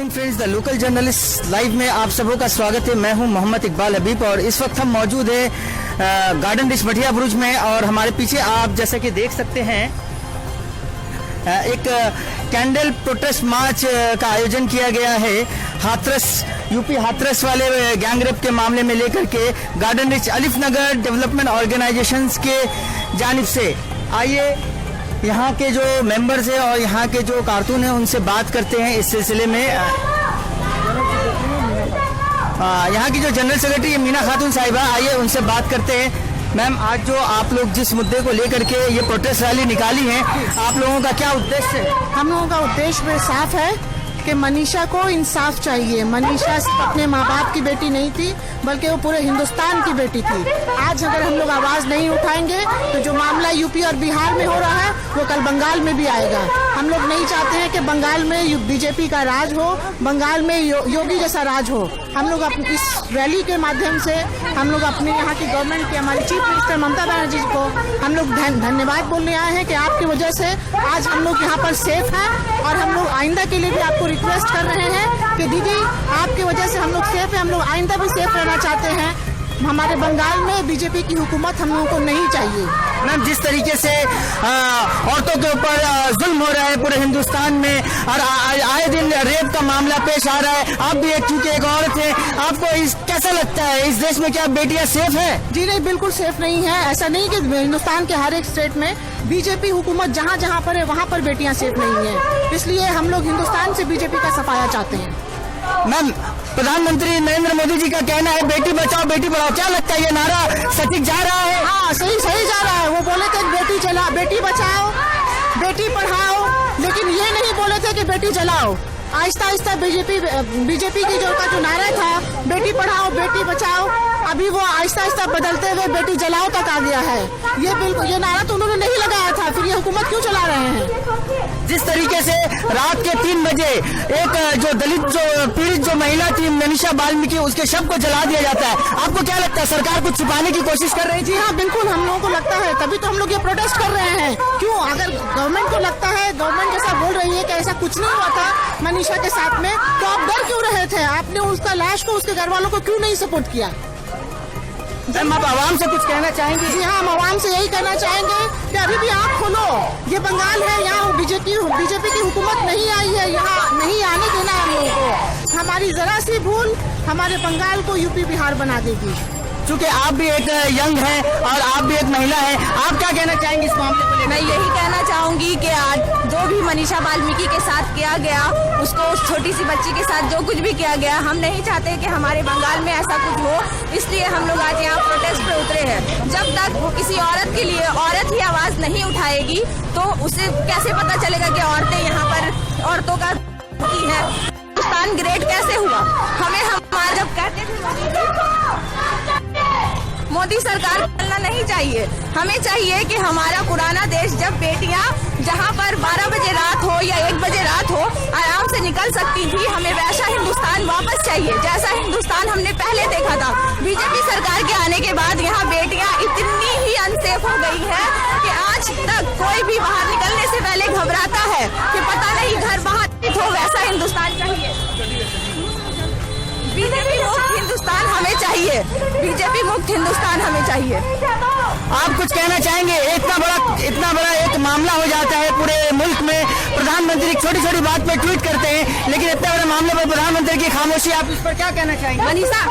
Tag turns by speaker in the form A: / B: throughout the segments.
A: Morning friends, the local journalist live में आप सबों का स्वागत है। मैं हूं मोहम्मद इकबाल हबीब और इस वक्त हम मौजूद है गार्डन रिच मठिया बुरुज में। और हमारे पीछे आप जैसा कि देख सकते हैं एक कैंडल प्रोटेस्ट मार्च का आयोजन किया गया है हाथरस यूपी हाथरस वाले गैंगरेप के मामले में लेकर के गार्डन रिच अलिफ नगर डेवलपमेंट ऑर्गेनाइजेशंस के जानिब से। आइए यहाँ के जो मेंबर्स हैं और यहाँ के जो कारकुन हैं उनसे बात करते हैं इस सिलसिले में। यहाँ की जो जनरल सेक्रेटरी है मीना खातून साहिबा, आइए उनसे बात करते हैं। मैम, आज जो आप लोग जिस मुद्दे को लेकर के ये प्रोटेस्ट रैली निकाली है, आप लोगों का क्या उद्देश्य है?
B: हम लोगों का उद्देश्य साफ है कि मनीषा को इंसाफ चाहिए। मनीषा अपने माँ बाप की बेटी नहीं थी, बल्कि वो पूरे हिंदुस्तान की बेटी थी। आज अगर हम लोग आवाज नहीं उठाएंगे तो जो मामला यूपी और बिहार में हो रहा है वो कल बंगाल में भी आएगा। हम लोग नहीं चाहते हैं कि बंगाल में बीजेपी का राज हो, बंगाल में योगी जैसा राज हो। हम लोग इस रैली के माध्यम से हम लोग अपने यहाँ की गवर्नमेंट के, हमारी चीफ मिनिस्टर ममता बनर्जी को हम लोग धन्यवाद बोलने आए हैं कि आपकी वजह से आज हम लोग यहाँ पर सेफ हैं। और हम लोग आइंदा के लिए भी आपको रिक्वेस्ट कर रहे हैं कि दीदी, आपकी वजह से हम लोग सेफ हैं, हम लोग आइंदा भी सेफ रहना चाहते हैं। हमारे बंगाल में बीजेपी की हुकूमत हम लोगों को नहीं चाहिए।
A: मैम, जिस तरीके से औरतों के ऊपर जुल्म हो रहा है पूरे हिंदुस्तान में और आए दिन रेप का मामला पेश आ रहा है, आप भी चूंकि एक औरत है, आपको कैसा लगता है इस देश में क्या बेटियां सेफ है?
B: जी नहीं, बिल्कुल सेफ नहीं है। ऐसा नहीं कि हिंदुस्तान के हर एक स्टेट में बीजेपी हुकूमत जहाँ जहाँ पर है वहाँ पर बेटियां सेफ नहीं है। इसलिए हम लोग हिंदुस्तान से बीजेपी का सफाया चाहते हैं।
A: मैम, प्रधानमंत्री नरेंद्र मोदी जी का कहना है बेटी बचाओ बेटी पढ़ाओ, क्या लगता है ये नारा सटीक जा रहा है?
B: हाँ, सही जा रहा है। वो बोले थे बेटी बचाओ बेटी पढ़ाओ, लेकिन ये नहीं बोले थे कि बेटी जलाओ। आहिस्ता आहिस्ता बीजेपी की जो नारा था बेटी पढ़ाओ बेटी बचाओ, अभी वो आहिस्ता आहिस्ता बदलते हुए बेटी जलाओ तक आ गया है। ये नारा तो उन्होंने नहीं लगाया था, फिर ये हुकूमत क्यों चला रहे हैं?
A: जिस तरीके से रात के 3 बजे एक जो दलित जो पीड़ित जो महिला थी मनीषा वाल्मीकि, उसके शव को जला दिया जाता है, आपको क्या लगता है सरकार कुछ छुपाने की कोशिश कर रही थी?
B: हाँ, बिल्कुल हम लोगों को लगता है, तभी तो हम लोग ये प्रोटेस्ट कर रहे हैं। क्यों? अगर गवर्नमेंट को लगता है, गवर्नमेंट जैसा बोल रही है कि ऐसा कुछ नहीं हुआ था मनीषा के साथ में, तो आप डर क्यों रहे थे? आपने उसका लाश को, उसके घर वालों को क्यों नहीं सपोर्ट किया?
A: मैम, आप आवाम से कुछ कहना चाहेंगे?
B: जी हाँ, हम आवाम से यही कहना चाहेंगे कि अभी भी आँख खोलो। ये बंगाल है, यहाँ बीजेपी की हुकूमत नहीं आई है, यहाँ नहीं आने देना है हम लोगों को। हमारी जरा सी भूल हमारे बंगाल को यूपी बिहार बना देगी।
A: चूँकि आप भी एक यंग हैं और आप भी एक महिला हैं, आप क्या कहना चाहेंगे इस मामले को?
C: मैं यही कहना चाहूंगी कि आज जो भी मनीषा वाल्मीकि के साथ किया गया, उसको उस छोटी सी बच्ची के साथ जो कुछ भी किया गया, हम नहीं चाहते कि हमारे बंगाल में ऐसा कुछ हो। इसलिए हम लोग आज यहाँ प्रोटेस्ट पे उतरे हैं। जब तक किसी औरत के लिए औरत ही आवाज नहीं उठाएगी तो उसे कैसे पता चलेगा कि औरतें यहाँ पर औरतों का की है। हिंदुस्तान ग्रेट कैसे हुआ? हमें हमारा जब कहते थे मोदी सरकार चलना नहीं चाहिए, हमें चाहिए कि हमारा पुराना देश, जब बेटियां जहां पर 12 बजे रात हो या 1 बजे रात हो आराम से निकल सकती थी, हमें वैसा हिंदुस्तान वापस चाहिए जैसा हिंदुस्तान हमने पहले देखा था। बीजेपी सरकार के आने के बाद यहाँ बेटियां इतनी ही अनसेफ हो गई है कि आज तक कोई भी बाहर निकलने से पहले घबराता है कि पता नहीं घर बाहर हो। वैसा हिंदुस्तान चाहिए। बीजेपी मुक्त हिंदुस्तान हमें चाहिए, बीजेपी मुक्त हिंदुस्तान हमें चाहिए।
A: आप कुछ कहना चाहेंगे? इतना बड़ा एक मामला हो जाता है पूरे मुल्क में, प्रधानमंत्री छोटी छोटी बात पे ट्वीट करते हैं, लेकिन इतना बड़े मामले पर प्रधानमंत्री की खामोशी, आप इस पर क्या कहना चाहेंगे?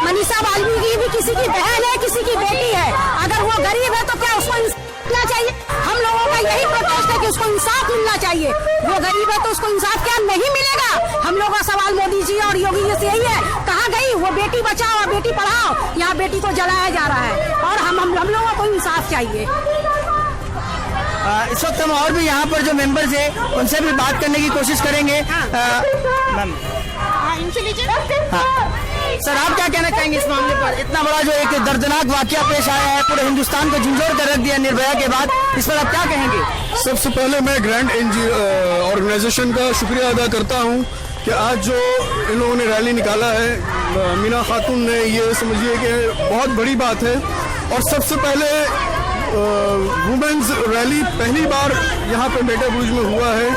C: मनीषा वाल्मीकि भी किसी की बहन है, किसी की बेटी है। अगर वो गरीब है तो क्या उसको मिलना चाहिए? हम लोगों का यही प्रोटेस्ट है कि उसको इंसाफ मिलना चाहिए। वो गरीब है तो उसको इंसाफ क्या नहीं मिलेगा? हम लोगों का सवाल मोदी जी और योगी जी से यही है, कहाँ गई वो बेटी बचाओ और बेटी पढ़ाओ? यहाँ बेटी को जलाया जा रहा है और हम लोगों को इंसाफ चाहिए।
A: इस वक्त हम और भी यहाँ पर जो मेंबर्स हैं उनसे भी बात करने की कोशिश करेंगे। मैम, सर, आप क्या कहना चाहेंगे इस मामले पर? इतना बड़ा जो एक दर्दनाक वाकया पेश आया है, पूरे हिंदुस्तान को झंझोर कर रख दिया निर्भया के बाद, इस पर आप क्या कहेंगे?
D: सबसे पहले मैं ग्रैंड ऑर्गेनाइजेशन का शुक्रिया अदा करता हूं कि आज जो इन लोगों ने रैली निकाला है, मीना खातून ने, ये समझिए कि बहुत बड़ी बात है। और सबसे पहले वुमेन्स रैली पहली बार यहाँ पे मेटा बुरुज में हुआ है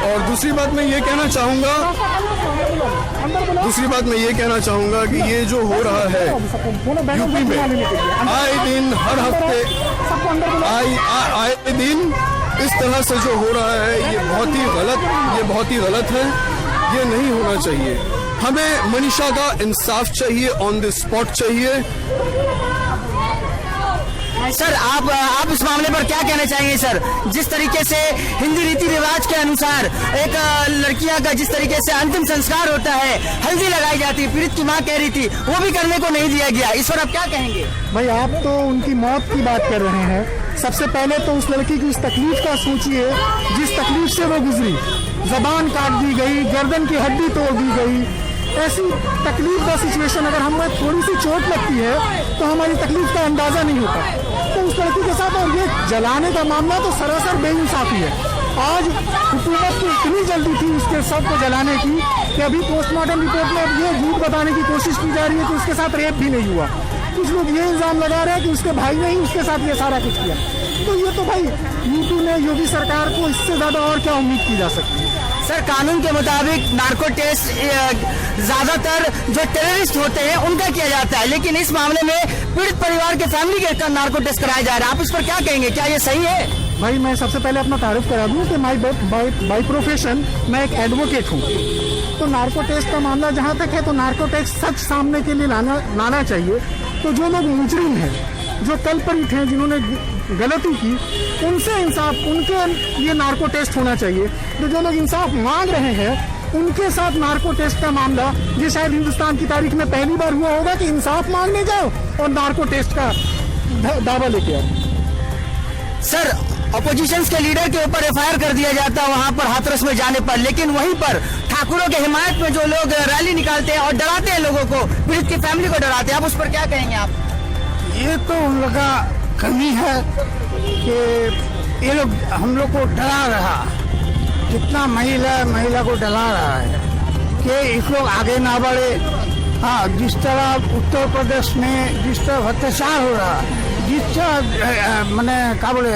D: और दूसरी बात मैं ये कहना चाहूँगा कि ये जो हो रहा है यूपी में आए दिन हर हफ्ते आए दिन इस तरह से जो हो रहा है ये बहुत ही गलत है। ये नहीं होना चाहिए। हमें मनीषा का इंसाफ चाहिए, ऑन द स्पॉट चाहिए।
A: सर आप इस मामले पर क्या कहना चाहेंगे सर? जिस तरीके से हिंदी रीति रिवाज के अनुसार एक लड़कियां का जिस तरीके से अंतिम संस्कार होता है, हल्दी लगाई जाती है, पीड़ित की मां कह रही थी वो भी करने को नहीं दिया गया, इस पर आप क्या कहेंगे?
E: भाई आप तो उनकी मौत की बात कर रहे हैं। सबसे पहले तो उस लड़की की उस तकलीफ का सोचिए जिस तकलीफ से वो गुजरी। जबान काट दी गई, गर्दन की हड्डी तोड़ दी गई। ऐसी तकलीफ का सिचुएशन अगर हमें थोड़ी सी चोट लगती है तो हमारी तकलीफ का अंदाजा नहीं होता। तो उस लड़की के साथ और ये जलाने का मामला तो सरासर बेइंसाफी है। आज हुकूमत की इतनी जल्दी थी उसके शव को जलाने की कि अभी पोस्टमार्टम रिपोर्ट में अब ये झूठ बताने की कोशिश की जा रही है कि उसके साथ रेप भी नहीं हुआ। कुछ लोग ये इल्जाम लगा रहे हैं कि उसके भाई ने ही उसके साथ ये सारा कुछ किया। तो ये तो भाई यूपी में योगी सरकार को इससे ज्यादा और क्या उम्मीद की जा सकती है?
A: सर कानून के मुताबिक नार्को टेस्ट ज्यादातर जो टेररिस्ट होते हैं उनका किया जाता है, लेकिन इस मामले में पीड़ित परिवार के फैमिली के नार्को टेस्ट कराया जा रहा है। आप इस पर क्या कहेंगे? क्या ये सही है?
E: भाई मैं सबसे पहले अपना तारुफ करा दूं कि बाई प्रोफेशन मैं एक एडवोकेट हूँ। तो नार्को टेस्ट का मामला जहाँ तक है तो नार्को टेस्ट सच सामने के लिए लाना चाहिए। तो जो लोग मुजरिम हैं, जो कल्परित हैं, जिन्होंने गलती की, उनसे इंसाफ, उनके लिए नार्को टेस्ट होना चाहिए। तो जो लोग इंसाफ मांग रहे हैं उनके साथ नार्को टेस्ट का मामला, ये शायद हिंदुस्तान की तारीख में पहली बार हुआ होगा कि इंसाफ मांगने जाओ और नार्को टेस्ट का दावा लेके आओ।
A: सर अपोजिशन के लीडर के ऊपर एफआईआर कर दिया जाता है वहां पर हाथरस में जाने पर, लेकिन वहीं पर ठाकुरों के हिमायत में जो लोग रैली निकालते हैं और डराते हैं लोगों को, पीड़ित की फैमिली को डराते हैं, आप उस पर क्या कहेंगे? आप
E: ये तो उन लोग का कमी है कि ये लोग हम लोग को डरा रहा, कितना महिला को डरा रहा है कि इस लोग आगे ना बढ़े। हाँ, जिस तरह उत्तर प्रदेश में जिस तरह अत्याचार हो रहा, जिस तरह मैंने क्या बोले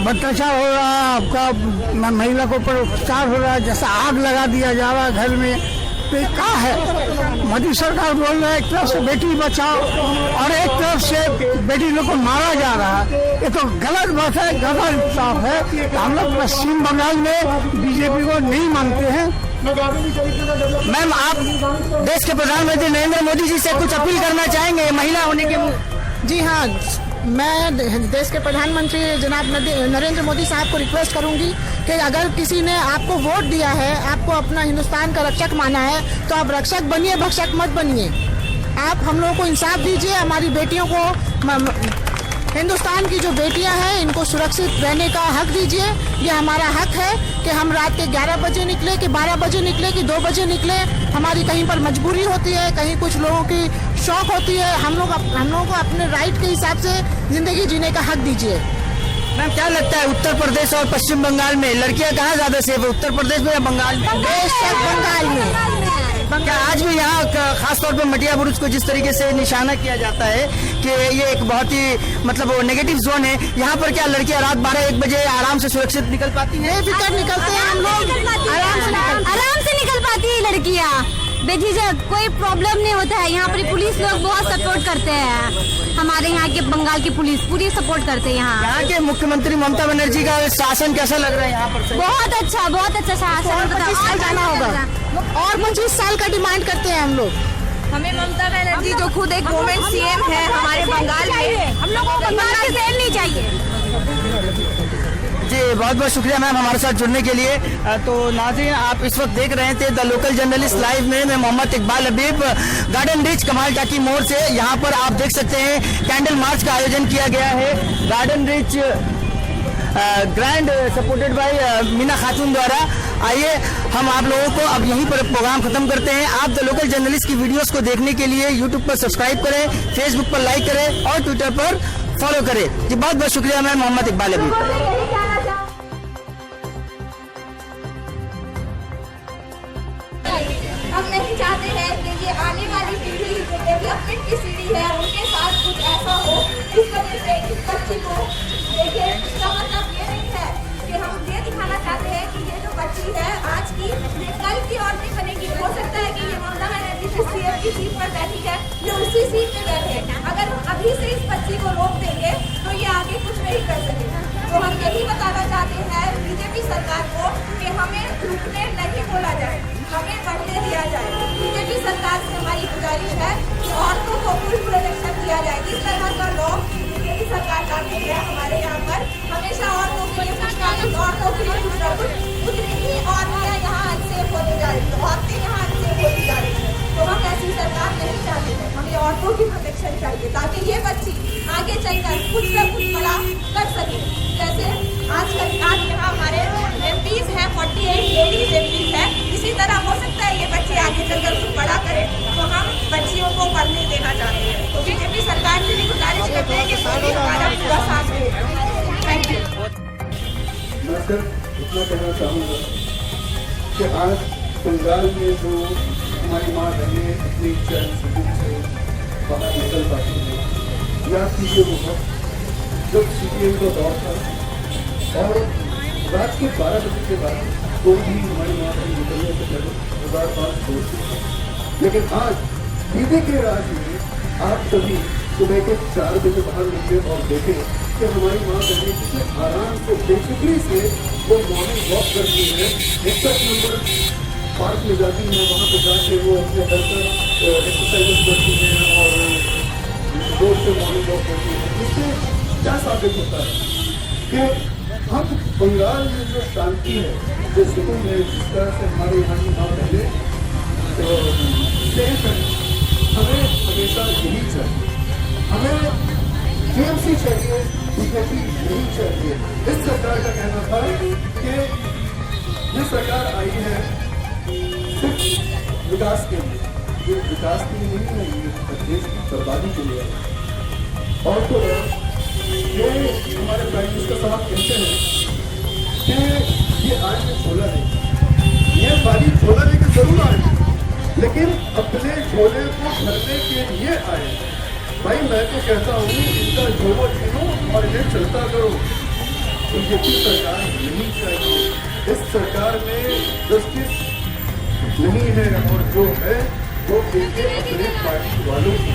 E: अत्याचार हो रहा, आपका महिला को ऊपर अत्याचार हो रहा है, जैसा आग लगा दिया जा रहा है घर में। तो क्या है, मोदी सरकार बोल रहा है एक तरफ से बेटी बचाओ और एक तरफ से बेटी लोग को मारा जा रहा है। ये तो गलत बात है, गलत इंसाफ है। हम लोग पश्चिम बंगाल में बीजेपी को नहीं मानते हैं।
A: मैम आप देश के प्रधानमंत्री नरेंद्र मोदी जी से कुछ अपील करना चाहेंगे महिला होने के?
B: जी हाँ, मैं देश के प्रधानमंत्री जनाब नरेंद्र मोदी साहब को रिक्वेस्ट करूंगी कि अगर किसी ने आपको वोट दिया है, आपको अपना हिंदुस्तान का रक्षक माना है, तो आप रक्षक बनिए, भक्षक मत बनिए। आप हम लोगों को इंसाफ दीजिए, हमारी बेटियों को, हिंदुस्तान की जो बेटियां हैं इनको सुरक्षित रहने का हक दीजिए। ये हमारा हक है कि हम रात के 11 बजे निकले, कि 12 बजे निकले, कि 2 बजे निकले। हमारी कहीं पर मजबूरी होती है, कहीं कुछ लोगों की शौक होती है। हम लोगों को अपने राइट के हिसाब से जिंदगी जीने का हक दीजिए।
A: मैम क्या लगता है उत्तर प्रदेश और पश्चिम बंगाल में लड़कियां कहाँ ज्यादा सेफ है, उत्तर प्रदेश में या बंगाल में?
B: बंगाल में।
A: क्या आज भी यहाँ खासतौर पर मटिया बुरुज को जिस तरीके से निशाना किया जाता है कि ये एक बहुत ही मतलब नेगेटिव जोन है, यहाँ पर क्या लड़कियां रात 12-1 बजे आराम से सुरक्षित निकल पाती हैं?
B: बेफिक्र निकलते हैं हम लोग,
F: आराम से निकल पाती है लड़कियाँ, बेझिझक, कोई प्रॉब्लम नहीं होता है। यहाँ पर पुलिस लोग बहुत सपोर्ट करते हैं, हमारे यहाँ के बंगाल की पुलिस पूरी सपोर्ट करते हैं।
A: यहाँ के मुख्यमंत्री ममता बनर्जी का शासन कैसा लग रहा है यहाँ पर?
F: बहुत अच्छा शासन।
B: 25 साल जाना होगा और 25 साल का डिमांड करते हैं हम लोग।
C: हमें ममता बनर्जी जो खुद एक वुमेन सीएम है हमारे बंगाल में,
F: हम लोगों को बंगाल की सेम नहीं चाहिए।
A: जी बहुत बहुत शुक्रिया मैम हमारे साथ जुड़ने के लिए। तो नाज़रीन आप इस वक्त देख रहे थे द लोकल जर्नलिस्ट लाइव में। मैं मोहम्मद इकबाल हबीब गार्डन रिच कमाल टाकी मोड़ से। यहाँ पर आप देख सकते हैं कैंडल मार्च का आयोजन किया गया है garden rich grand supported by Meena खातून द्वारा। आइए हम आप लोगों को अब यहीं पर प्रोग्राम खत्म करते हैं। आप द लोकल जर्नलिस्ट की वीडियोस को देखने के लिए यूट्यूब पर सब्सक्राइब करें, फेसबुक पर लाइक करें और ट्विटर पर फॉलो करें। जी बहुत बहुत शुक्रिया। मैं मोहम्मद इकबाल हबीब।
F: हम नहीं चाहते हैं कि ये आने वाली पीढ़ी जो डेवलपमेंट की सीढ़ी है उनके साथ कुछ ऐसा हो इस वजह से इस बच्ची को देखिए। इसका मतलब ये नहीं है कि हम ये दिखाना चाहते हैं कि ये जो बच्ची
C: यही बताना चाहते हैं बीजेपी सरकार को कि हमें रुकने नहीं बोला जाए, हमें बढ़ने दिया जाए। बीजेपी सरकार से हमारी गुजारिश है कि औरतों को फुल प्रोटेक्शन दिया जाए। जिस तरह का लॉ बीजेपी सरकार लाती है हमारे यहाँ पर, हमेशा औरतों के लिए कुछ ना कुछ, औरतों के लिए कुछ ना कुछ, उतनी ही औरतें यहाँ अनसेफ होती जा रही है, औरतें यहाँ अनसेफ होती जा रही है। तो हम ऐसी सरकार नहीं चाहते हैं, हमें औरतों की प्रोटेक्शन चाहिए ताकि ये बच्ची आगे चलकर कुछ न कुछ बड़ा कर सके। जैसे आज यहाँ हमारे एमपीज हैं, 48 लेडीज एमपीज हैं, इसी तरह हो सकता है ये बच्चे आगे चलकर कुछ बड़ा करें। तो हम बच्चियों को पढ़ने देना चाहते हैं, तो बीजेपी सरकार से भी गुजारिश करते हैं कि मोदी हमारा पूरा साथ दे। Thank you.
D: मैं सिर्फ इतना कहना चाहूँगा कि आज बंगाल में जो हमारी माँ बहनें अपनी चैन सुकून से बाहर निकल पाती हैं, या कीजिए वो वक्त जब CPM का दौर था और रात के 12 बजे के बाद कोई भी हमारी माँ बहन निकलने से पहले 1005 छोड़ती थी। लेकिन आज दीदी के राज में आप सभी सुबह के 4 बजे बाहर निकले और देखें कि हमारी माँ बहनें कितने आराम से बेफिक्री से वो मॉर्निंग वॉक करती है, 61 नंबर पार्क में जाती हैं, वहाँ पे जाके वो अपने घर पर एक्सरसाइज करती हैं और रोड से मॉर्निंग वॉक करती हैं। इससे क्या साबित होता है कि हम बंगाल में जो शांति है, जो सुकून है, जिस तरह से हमारे यहाँ की माँ बहनें सेफ है, हमें हमेशा यही चाहिए। हमें TMC चाहिए, बीजेपी नहीं चाहिए। इस सरकार का कहना था कि ये सरकार आई है सिर्फ विकास के लिए, ये विकास के लिए नहीं है, ये देश की बर्बादी के लिए है। और तो ये हमारे प्राइम मिनिस्टर साहब कहते हैं कि ये आज में झोला नहीं, ये बारी झोला लेके जरूर आए, लेकिन अपने झोले को भरने के लिए आए। भाई मैं तो कहता हूँ इनका झोला छीनो और इन्हें चलता करो। बीजेपी सरकार नहीं चाहिए, इस सरकार में जस्टिस नहीं है, और जो है वो देखे अपने पार्टी वालों की।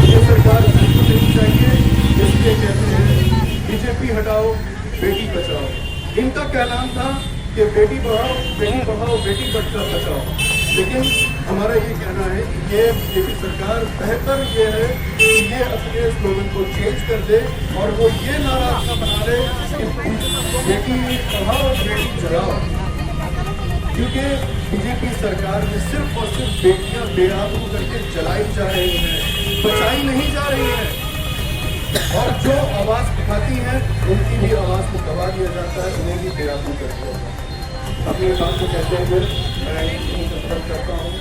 D: ये सरकार बिल्कुल नहीं चाहिए, इसलिए कहते हैं बीजेपी हटाओ, बेटी बचाओ। इनका क्या नाम था कि बेटी पढ़ाओ, बेटी बचाओ। लेकिन हमारा ये कहना है कि ये बीजेपी सरकार बेहतर ये है कि ये अपने स्लोगन को चेंज कर दे और वो ये नारा अपना बना ले कि बेटी पढ़ाओ, बेटी जलाओ। क्योंकि बीजेपी सरकार में सिर्फ और सिर्फ बेटियां बेआबरू करके जलाई जा रही हैं, बचाई नहीं जा रही हैं, और जो आवाज उठाती हैं उनकी भी आवाज को दबा दिया जाता है, उन्हें भी बेआबरू कर दिया जाता है। अपनी बात को कहते हुए मैं करता हूँ